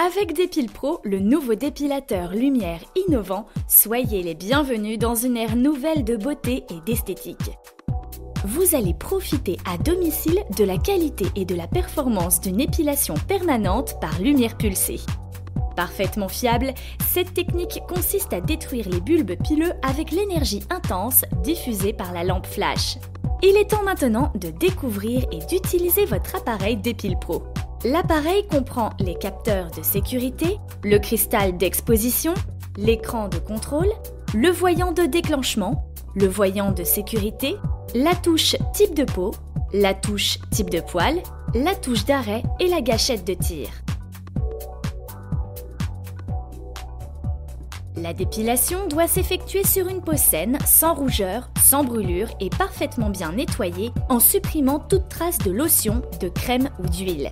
Avec Dépile Pro, le nouveau dépilateur lumière innovant, soyez les bienvenus dans une ère nouvelle de beauté et d'esthétique. Vous allez profiter à domicile de la qualité et de la performance d'une épilation permanente par lumière pulsée. Parfaitement fiable, cette technique consiste à détruire les bulbes pileux avec l'énergie intense diffusée par la lampe flash. Il est temps maintenant de découvrir et d'utiliser votre appareil Dépile Pro. L'appareil comprend les capteurs de sécurité, le cristal d'exposition, l'écran de contrôle, le voyant de déclenchement, le voyant de sécurité, la touche type de peau, la touche type de poil, la touche d'arrêt et la gâchette de tir. La dépilation doit s'effectuer sur une peau saine, sans rougeur, sans brûlure et parfaitement bien nettoyée en supprimant toute trace de lotion, de crème ou d'huile.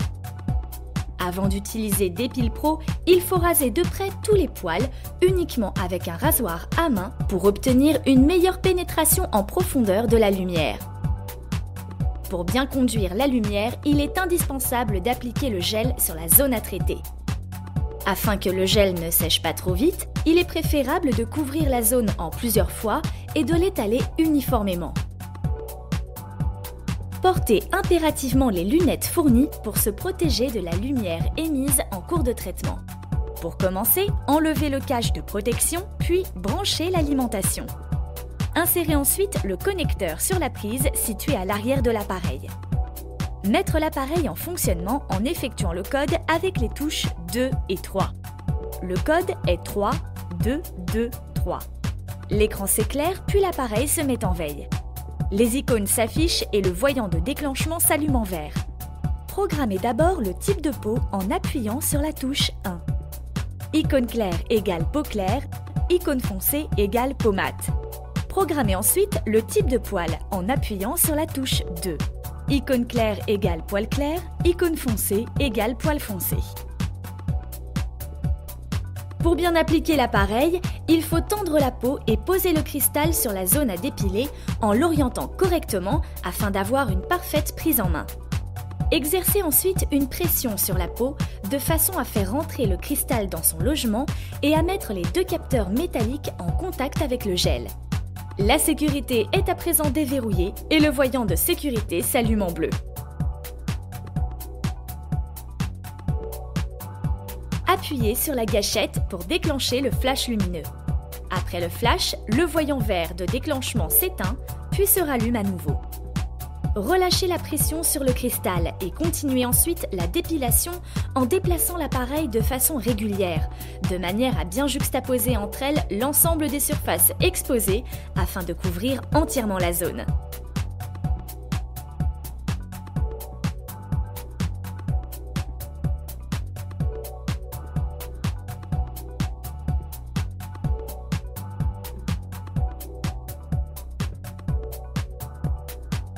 Avant d'utiliser Dépile Pro, il faut raser de près tous les poils, uniquement avec un rasoir à main pour obtenir une meilleure pénétration en profondeur de la lumière. Pour bien conduire la lumière, il est indispensable d'appliquer le gel sur la zone à traiter. Afin que le gel ne sèche pas trop vite, il est préférable de couvrir la zone en plusieurs fois et de l'étaler uniformément. Portez impérativement les lunettes fournies pour se protéger de la lumière émise en cours de traitement. Pour commencer, enlevez le cache de protection, puis branchez l'alimentation. Insérez ensuite le connecteur sur la prise située à l'arrière de l'appareil. Mettre l'appareil en fonctionnement en effectuant le code avec les touches 2 et 3. Le code est 3, 2, 2, 3. L'écran s'éclaire, puis l'appareil se met en veille. Les icônes s'affichent et le voyant de déclenchement s'allume en vert. Programmez d'abord le type de peau en appuyant sur la touche 1. Icône claire égale peau claire, icône foncée égale peau mate. Programmez ensuite le type de poil en appuyant sur la touche 2. Icône claire égale poil clair, icône foncée égale poil foncé. Pour bien appliquer l'appareil, il faut tendre la peau et poser le cristal sur la zone à dépiler en l'orientant correctement afin d'avoir une parfaite prise en main. Exercez ensuite une pression sur la peau de façon à faire rentrer le cristal dans son logement et à mettre les deux capteurs métalliques en contact avec le gel. La sécurité est à présent déverrouillée et le voyant de sécurité s'allume en bleu. Appuyez sur la gâchette pour déclencher le flash lumineux. Après le flash, le voyant vert de déclenchement s'éteint, puis se rallume à nouveau. Relâchez la pression sur le cristal et continuez ensuite la dépilation en déplaçant l'appareil de façon régulière, de manière à bien juxtaposer entre elles l'ensemble des surfaces exposées afin de couvrir entièrement la zone.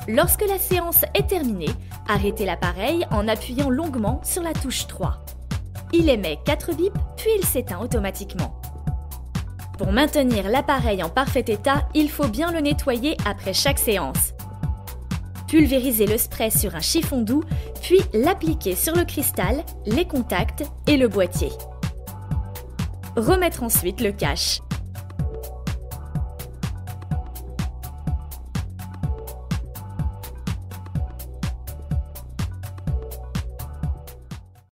Lorsque la séance est terminée, arrêtez l'appareil en appuyant longuement sur la touche 3. Il émet 4 bips, puis il s'éteint automatiquement. Pour maintenir l'appareil en parfait état, il faut bien le nettoyer après chaque séance. Pulvérisez le spray sur un chiffon doux, puis l'appliquer sur le cristal, les contacts et le boîtier. Remettre ensuite le cache.